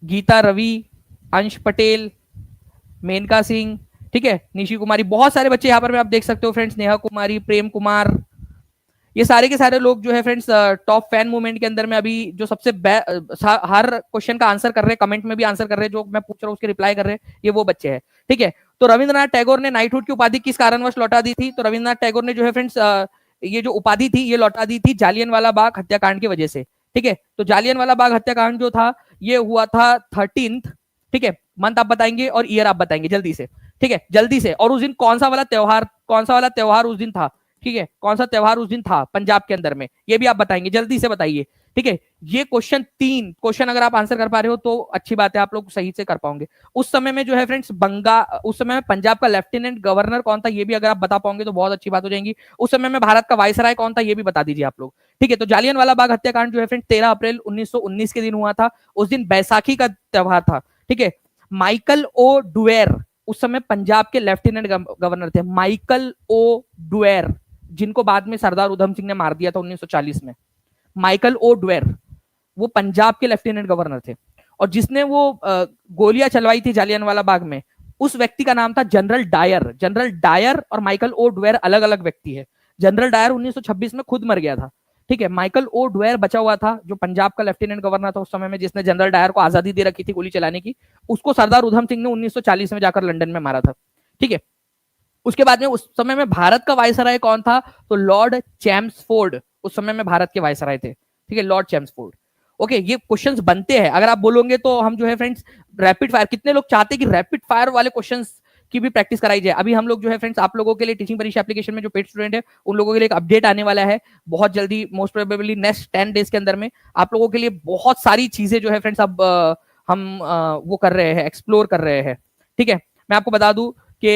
गीता रवि, अंश पटेल, मेनका सिंह, ठीक है, निशी कुमारी, बहुत सारे बच्चे यहाँ पर आप देख सकते हो फ्रेंड्स, नेहा कुमारी, प्रेम कुमार, ये सारे के सारे लोग जो है फ्रेंड्स टॉप फैन मूवमेंट के अंदर में अभी जो सबसे हर क्वेश्चन का आंसर कर रहे हैं, कमेंट में भी आंसर कर रहे हैं, जो मैं पूछ रहा हूँ उसके रिप्लाई कर रहे हैं, ये वो बच्चे हैं, ठीक है। तो रविंद्रनाथ टैगोर ने नाइटहुड की उपाधि किस कारणवश लौटा दी थी? तो रविंद्रनाथ टैगोर ने जो है फ्रेंड्स ये जो उपाधि थी ये लौटा दी थी जालियनवाला बाग हत्याकांड की वजह से, ठीक है। तो जालियनवाला बाग हत्याकांड जो था ये हुआ था 13th, ठीक है, मंथ आप बताएंगे और ईयर आप बताएंगे जल्दी से, ठीक है, जल्दी से। और उस दिन कौन सा वाला त्योहार उस दिन था, ठीक है, कौन सा त्योहार उस दिन था पंजाब के अंदर में, ये भी आप बताएंगे, जल्दी से बताइए, ठीक है। ये क्वेश्चन 3 क्वेश्चन अगर आप आंसर कर पा रहे हो तो अच्छी बात है, आप लोग सही से कर पाओगे। उस समय में जो है फ्रेंड्स उस समय में पंजाब का लेफ्टिनेंट गवर्नर कौन था ये भी अगर आप बता पाओगे तो बहुत अच्छी बात हो जाएगी। उस समय में भारत का वायसराय कौन था ये भी बता दीजिए आप लोग, ठीक है। तो जालियनवाला बाग हत्याकांड जो है फ्रेंड्स 13 अप्रैल 1919 के दिन हुआ था, उस दिन बैसाखी का त्योहार था, ठीक है। माइकल ओ डुएर उस समय पंजाब के लेफ्टिनेंट गवर्नर थे, माइकल ओ डुएर, जिनको बाद में सरदार उधम सिंह ने मार दिया था 1940 में। माइकल ओ डुएर वो पंजाब के लेफ्टिनेंट गवर्नर थे, और जिसने वो गोलियां चलवाई थी जालियनवाला बाग में उस व्यक्ति का नाम था जनरल डायर। जनरल डायर और माइकल ओ डुएर अलग अलग व्यक्ति है। जनरल डायर 1926 में खुद मर गया था, ठीक है। माइकल ओ डुएर बचा हुआ था जो पंजाब का लेफ्टिनेंट गवर्नर था उस समय में, जिसने जनरल डायर को आजादी दे रखी थी गोली चलाने की, उसको सरदार उधम सिंह ने 1940 में जाकर लंदन में मारा था, ठीक है। उसके बाद में उस समय में भारत का वायसराय कौन था? तो लॉर्ड चैम्सफोर्ड उस समय में भारत के वायसराय थे, ठीक है, लॉर्ड चैम्सफोर्ड। ओके, ये क्वेश्चंस बनते हैं, अगर आप बोलोगे तो हम जो है फ्रेंड्स रैपिड फायर, कितने लोग चाहते हैं कि रैपिड फायर वाले क्वेश्चंस की भी प्रैक्टिस कराई जाए? अभी हम लोग जो है फ्रेंड्स आप लोगों के लिए टीचिंग परीक्षा एप्लीकेशन में जो पेड स्टूडेंट है उन लोगों के लिए एक अपडेट आने वाला है बहुत जल्दी, मोस्ट प्रोबेबली नेक्स्ट 10 डेज के अंदर में आप लोगों के लिए बहुत सारी चीजें जो है फ्रेंड्स अब हम वो कर रहे हैं, एक्सप्लोर कर रहे हैं, ठीक है। मैं आपको बता दूं कि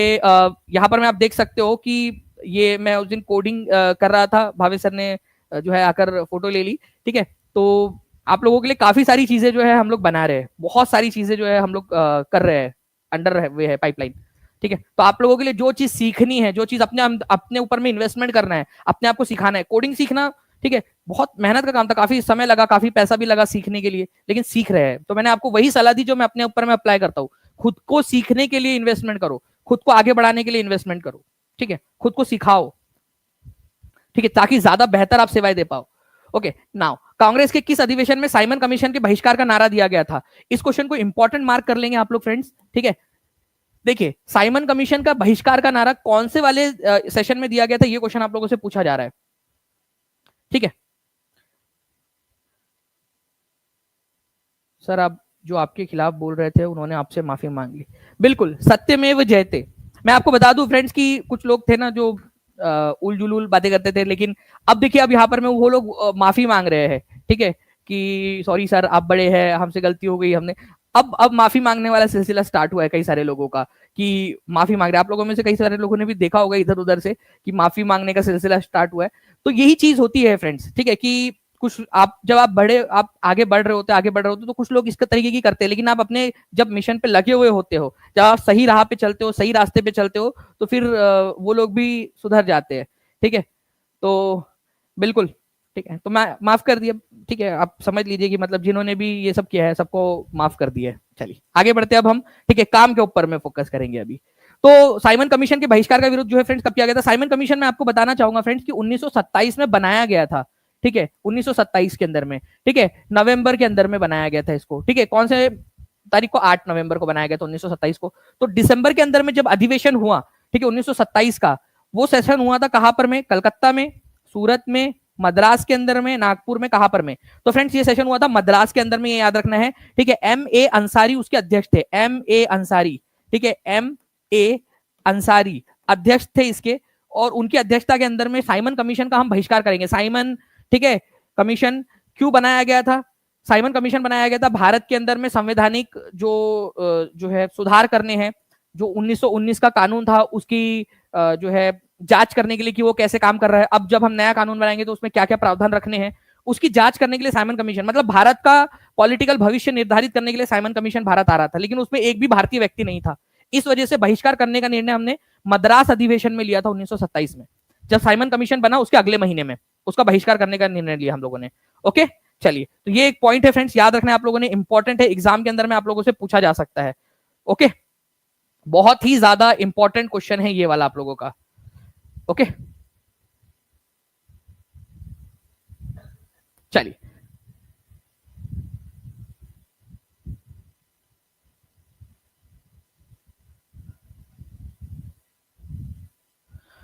यहाँ पर मैं आप देख सकते हो कि ये मैं उस दिन कोडिंग कर रहा था, भावेश सर ने जो है आकर फोटो ले ली, ठीक है। तो आप लोगों के लिए काफी सारी चीजें जो है हम लोग बना रहे हैं, बहुत सारी चीजें जो है हम लोग कर रहे हैं, अंडर वे है पाइपलाइन, ठीक है। तो आप लोगों के लिए जो चीज सीखनी है, जो चीज अपने ऊपर में इन्वेस्टमेंट करना है, अपने आप को सिखाना है, कोडिंग सीखना, ठीक है, बहुत मेहनत का काम था, काफी समय लगा, काफी पैसा भी लगा सीखने के लिए, लेकिन सीख रहे हैं। तो मैंने आपको वही सलाह दी जो मैं अपने ऊपर में अप्लाई करता हूँ, खुद को सीखने के लिए इन्वेस्टमेंट करो, खुद को आगे बढ़ाने के लिए इन्वेस्टमेंट करो, ठीक है, खुद को सिखाओ, ठीक है, ताकि ज्यादा बेहतर आप सेवाएं दे पाओ। ओके, नाउ कांग्रेस के किस अधिवेशन में साइमन कमीशन के बहिष्कार का नारा दिया गया था? इस क्वेश्चन को इंपॉर्टेंट मार्क कर लेंगे आप लोग फ्रेंड्स, ठीक है। देखिए साइमन कमीशन का बहिष्कार का नारा कौन से वाले सेशन में दिया गया था, ये क्वेश्चन आप लोगों से पूछा जा रहा है। ठीक है सर, आप जो आपके खिलाफ बोल रहे थे उन्होंने आपसे माफी मांग ली। बिल्कुल, सत्यमेव जयते। मैं आपको बता दूं फ्रेंड्स कि कुछ लोग थे ना जो उल जुलूल बातें करते थे, लेकिन अब देखिए, अब यहाँ पर मैं वो लोग माफी मांग रहे हैं। ठीक है कि सॉरी सर, आप बड़े हैं, हमसे गलती हो गई, हमने अब माफी मांगने वाला सिलसिला स्टार्ट हुआ है कई सारे लोगों का, कि माफी मांग रहे हैं। आप लोगों में से कई सारे लोगों ने भी देखा होगा इधर उधर से कि माफी मांगने का सिलसिला स्टार्ट हुआ है। तो यही चीज होती है फ्रेंड्स, ठीक है, कि कुछ आप जब आप आगे बढ़ रहे होते, तो कुछ लोग इसके तरीके की करते हैं, लेकिन आप अपने जब मिशन पे लगे हुए होते हो, जब आप सही राह पे चलते हो, सही रास्ते पे चलते हो, तो फिर वो लोग भी सुधर जाते हैं। ठीक है, तो बिल्कुल ठीक है, तो मैं माफ कर दिया। ठीक है, आप समझ लीजिए कि मतलब जिन्होंने भी ये सब किया है सबको माफ कर दिया है। चलिए आगे बढ़ते हैं अब हम। ठीक है, काम के ऊपर में फोकस करेंगे अभी। तो साइमन कमीशन के बहिष्कार का विरोध जो है फ्रेंड्स कब किया गया था? साइमन कमीशन में आपको बताना चाहूंगा फ्रेंड्स कि 1927 में बनाया गया था। ठीक है, 1927 के अंदर में, ठीक है, नवंबर के अंदर में बनाया गया था इसको। ठीक है, कौन से तारीख को? 8 नवंबर को बनाया गया था 1927 को। तो दिसंबर के अंदर में जब अधिवेशन हुआ, ठीक है, 1927 का, वो सेशन हुआ था कहां पर में? कलकत्ता में, सूरत में, मद्रास के अंदर में, नागपुर में, कहां पर में? तो फ्रेंड्स ये सेशन हुआ था मद्रास के अंदर में, ये याद रखना है। ठीक है, एम ए अंसारी उसके अध्यक्ष थे, एम ए अंसारी। ठीक है, एम ए अंसारी अध्यक्ष थे इसके, और उनकी अध्यक्षता के अंदर में साइमन कमीशन का हम बहिष्कार करेंगे। साइमन, ठीक है, कमीशन क्यों बनाया गया था? साइमन कमीशन बनाया गया था भारत के अंदर में संवैधानिक जो है सुधार करने हैं। जो 1919 का कानून था उसकी जो है जांच करने के लिए कि वो कैसे काम कर रहा है। अब जब हम नया कानून बनाएंगे तो उसमें क्या क्या प्रावधान रखने हैं, उसकी जांच करने के लिए साइमन कमीशन, मतलब भारत का पॉलिटिकल भविष्य निर्धारित करने के लिए साइमन कमीशन भारत आ रहा था, लेकिन उसमें एक भी भारतीय व्यक्ति नहीं था। इस वजह से बहिष्कार करने का निर्णय हमने मद्रास अधिवेशन में लिया था 1927 में। जब साइमन कमीशन बना उसके अगले महीने में उसका बहिष्कार करने का निर्णय लिया हम लोगों ने। ओके, चलिए, तो ये एक पॉइंट है फ्रेंड्स, याद रखना है आप लोगों ने, इंपॉर्टेंट है, एग्जाम के अंदर में आप लोगों से पूछा जा सकता है। ओके, बहुत ही ज्यादा इंपॉर्टेंट क्वेश्चन है ये वाला आप लोगों का। ओके, चलिए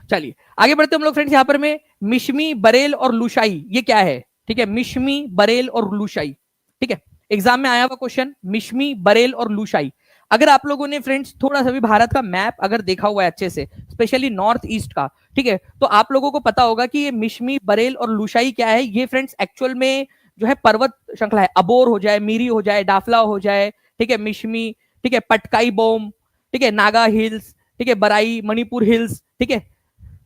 चलिए आगे बढ़ते हम लोग फ्रेंड्स। यहां पर में मिशमी, बरेल और लुशाई, ये क्या है? ठीक है, मिशमी, बरेल और लुशाई। ठीक है, एग्जाम में आया हुआ क्वेश्चन, मिशमी, बरेल और लुशाई। अगर आप लोगों ने फ्रेंड्स थोड़ा सा भी भारत का मैप अगर देखा हुआ है अच्छे से, स्पेशली नॉर्थ ईस्ट का, ठीक है, तो आप लोगों को पता होगा कि ये मिशमी, बरेल और लुशाई क्या है। ये फ्रेंड्स एक्चुअल में जो है पर्वत श्रृंखला है। अबोर हो जाए, मीरी हो जाए, डाफला हो जाए, ठीक है, मिशमी, ठीक है, पटकाई बोम, ठीक है, नागा हिल्स, ठीक है, बराई, मणिपुर हिल्स। ठीक है,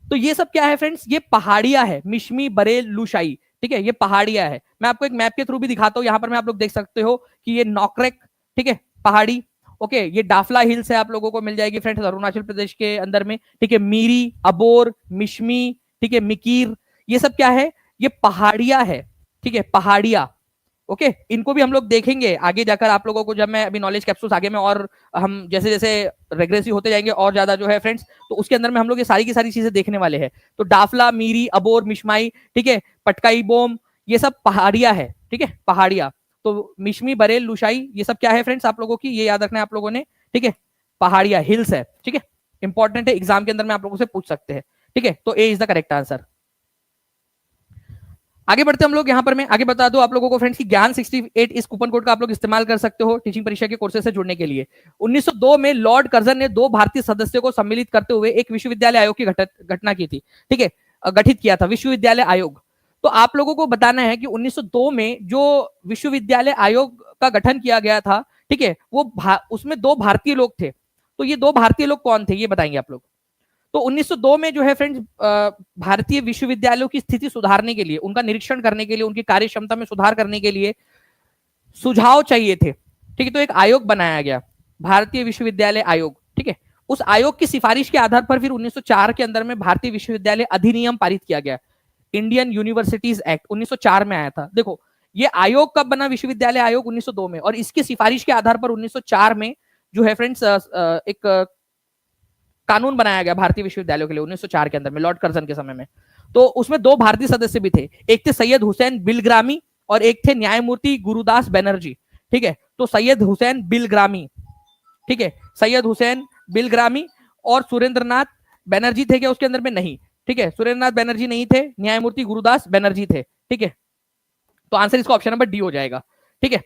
तो ये सब क्या है फ्रेंड्स? ये पहाड़ियां है, मिशमी, बरेल, लुशाई। ठीक है, ये पहाड़ियां है। मैं आपको एक मैप के थ्रू भी दिखाता हूं, यहां पर मैं आप लोग देख सकते हो कि ये नॉकरेक, ठीक है, पहाड़ी। ओके, ये डाफला हिल्स है, आप लोगों को मिल जाएगी फ्रेंड्स अरुणाचल प्रदेश के अंदर में। ठीक है, मीरी, अबोर, मिशमी, ठीक है, मिकीर, ये सब क्या है? ये पहाड़ियां है। ठीक है, पहाड़ियां। ओके, इनको भी हम लोग देखेंगे आगे जाकर आप लोगों को, जब मैं अभी नॉलेज कैप्सूल्स आगे में, और हम जैसे जैसे रेग्रेसिव होते जाएंगे और ज्यादा जो है फ्रेंड्स, तो उसके अंदर में हम लोग ये सारी की सारी चीजें देखने वाले हैं। तो डाफला, मीरी, अबोर, मिशमाई, ठीक है, पटकाई बोम, ये सब पहाड़ियां है। ठीक है, पहाड़ियां। तो मिशमी, बरेल, लुशाई, ये सब क्या है फ्रेंड्स आप लोगों की, ये याद रखना है आप लोगों ने। ठीक है, पहाड़ियां, हिल्स है। ठीक है, इंपॉर्टेंट है, एग्जाम के अंदर में आप लोगों से पूछ सकते हैं। ठीक है, तो A is the correct answer. आगे बढ़ते हम लोग। यहां पर मैं आगे बता दूं आप लोगों को फ्रेंड्स कि ज्ञान 68 इस कूपन कोड का आप लोग इस्तेमाल कर सकते हो टीचिंग परीक्षा के कोर्सेज से जुड़ने के लिए। 1902 में लॉर्ड कर्जन ने 2 भारतीय सदस्यों को सम्मिलित करते हुए एक विश्वविद्यालय आयोग की घटना की थी। ठीक है, गठित किया था विश्वविद्यालय आयोग। तो आप लोगों को बताना है कि 1902 में जो विश्वविद्यालय आयोग का गठन किया गया था, ठीक है, वो उसमें 2 भारतीय लोग थे। तो ये 2 भारतीय लोग कौन थे, ये बताएंगे आप लोग। तो 1902 में जो है फ्रेंड्स भारतीय विश्वविद्यालयों की स्थिति सुधारने के लिए, उनका निरीक्षण करने के लिए, उनकी कार्य क्षमता में सुधार करने के लिए सुझाव चाहिए थे। ठीक है, तो एक आयोग बनाया गया, भारतीय विश्वविद्यालय आयोग। ठीक है, उस आयोग की सिफारिश के आधार पर फिर 1904 के अंदर में भारतीय विश्वविद्यालय अधिनियम पारित किया गया, इंडियन यूनिवर्सिटीज एक्ट 1904 में आया था। देखो, ये आयोग कब बना? विश्वविद्यालय आयोग 1902 में, और इसकी सिफारिश के आधार पर 1904 में जो है फ्रेंड्स एक कानून बनाया गया भारतीय विश्वविद्यालयों के लिए 1904 के अंदर में, लॉर्ड कर्जन के समय में। तो उसमें 2 भारतीय सदस्य भी थे, एक थे सैयद हुसैन बिलग्रामी और एक थे न्यायमूर्ति गुरुदास बनर्जी। ठीक है, तो सैयद हुसैन बिलग्रामी, ठीक है, सैयद हुसैन बिलग्रामी और सुरेंद्रनाथ बनर्जी थे क्या उसके अंदर में? नहीं। ठीक ठीक है, सुरेंद्रनाथ बैनर्जी नहीं थे, न्यायमूर्ति गुरुदास बनर्जी थे। ठीक है, तो आंसर इसका ऑप्शन नंबर डी हो जाएगा। ठीक है,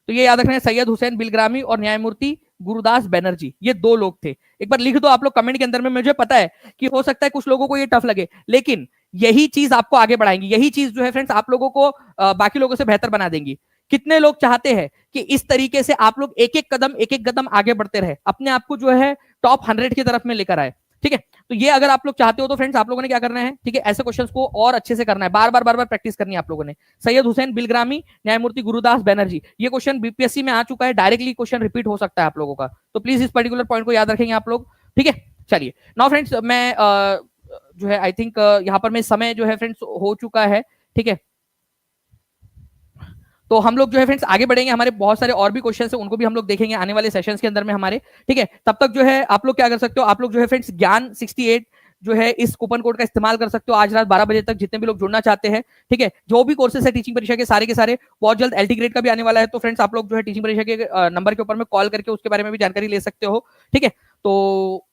तो ये याद रखना है, सैयद हुसैन बिलग्रामी और न्यायमूर्ति गुरुदास बनर्जी, ये दो लोग थे। एक बार लिख दो आप लोग कमेंट के अंदर में। मुझे पता है कि हो सकता है कुछ लोगों को ये टफ लगे, लेकिन यही चीज आपको आगे बढ़ाएंगी, यही चीज जो है फ्रेंड्स आप लोगों को बाकी लोगों से बेहतर बना देंगी। कितने लोग चाहते हैं कि इस तरीके से आप लोग एक एक कदम आगे बढ़ते रहे, अपने आप को जो है टॉप 100 की तरफ में लेकर आए। ठीक है, तो ये अगर आप लोग चाहते हो तो फ्रेंड्स आप लोगों ने क्या करना है, ठीक है, ऐसे क्वेश्चंस को और अच्छे से करना है, बार बार प्रैक्टिस करनी है आप लोगों ने। सैयद हुसैन बिलग्रामी, न्यायमूर्ति गुरुदास बनर्जी, ये क्वेश्चन बीपीएससी में आ चुका है, डायरेक्टली क्वेश्चन रिपीट हो सकता है आप लोगों का, तो प्लीज इस पर्टिकुलर पॉइंट को याद रखेंगे आप लोग। ठीक है, चलिए नाउ फ्रेंड्स मैं जो है आई थिंक यहाँ पर मैं समय जो है फ्रेंड्स हो चुका है। ठीक है, तो हम लोग जो है फ्रेंड्स आगे बढ़ेंगे, हमारे बहुत सारे और भी क्वेश्चन है, उनको भी हम लोग देखेंगे आने वाले सेशंस के अंदर में हमारे। ठीक है, तब तक जो है आप लोग क्या कर सकते हो, आप लोग जो है फ्रेंड्स ज्ञान 68 जो है इस कूपन कोड का इस्तेमाल कर सकते हो आज रात 12 बजे तक, जितने भी लोग जुड़ना चाहते हैं। ठीक है, जो भी कोर्सेस है टीचिंग परीक्षा के सारे बहुत जल्द एलटी ग्रेड का भी आने वाला है, तो फ्रेंड्स आप लोग जो है टीचिंग परीक्षा के नंबर के ऊपर में कॉल करके उसके बारे में भी जानकारी ले सकते हो। ठीक है, तो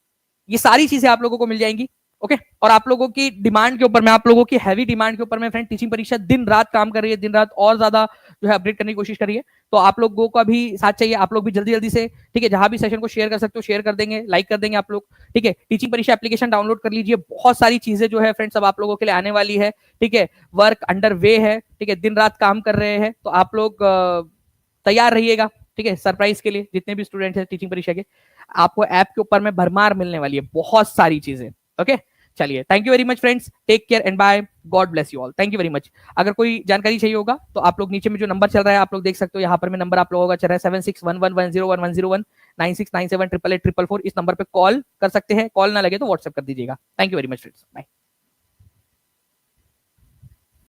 ये सारी चीजें आप लोगों को मिल जाएंगी। ओके, और आप लोगों की डिमांड के ऊपर में, आप लोगों की हैवी डिमांड के ऊपर में फ्रेंड टीचिंग परीक्षा दिन रात काम कर रही है, दिन रात और ज्यादा जो है अपडेट करने की कोशिश कर रही है। तो आप लोगों का भी साथ चाहिए, आप लोग भी जल्दी जल्दी से, ठीक है, जहां भी सेशन को शेयर कर सकते हो शेयर कर देंगे, लाइक कर देंगे आप लोग। ठीक है, टीचिंग परीक्षा एप्लीकेशन डाउनलोड कर लीजिए, बहुत सारी चीजें जो है फ्रेंड्स अब आप लोगों के लिए आने वाली है। ठीक है, वर्क अंडर वे है, ठीक है, दिन रात काम कर रहे हैं, तो आप लोग तैयार रहिएगा। ठीक है, सरप्राइज के लिए जितने भी स्टूडेंट है टीचिंग परीक्षा के, आपको ऐप के ऊपर में भरमार मिलने वाली है, बहुत सारी चीजें। ओके, चलिए, thank you very much friends, take care and bye, God bless you all, thank you very much. अगर कोई जानकारी चाहिए होगा तो आप लोग नीचे में जो नंबर चल रहा है आप लोग देख सकते हो, यहाँ पर में नंबर आप लोगों का चल रहा है 7611101101 96978844, इस नंबर पे कॉल कर सकते हैं, कॉल ना लगे तो व्हाट्सएप कर दीजिएगा। Thank you very much friends, bye.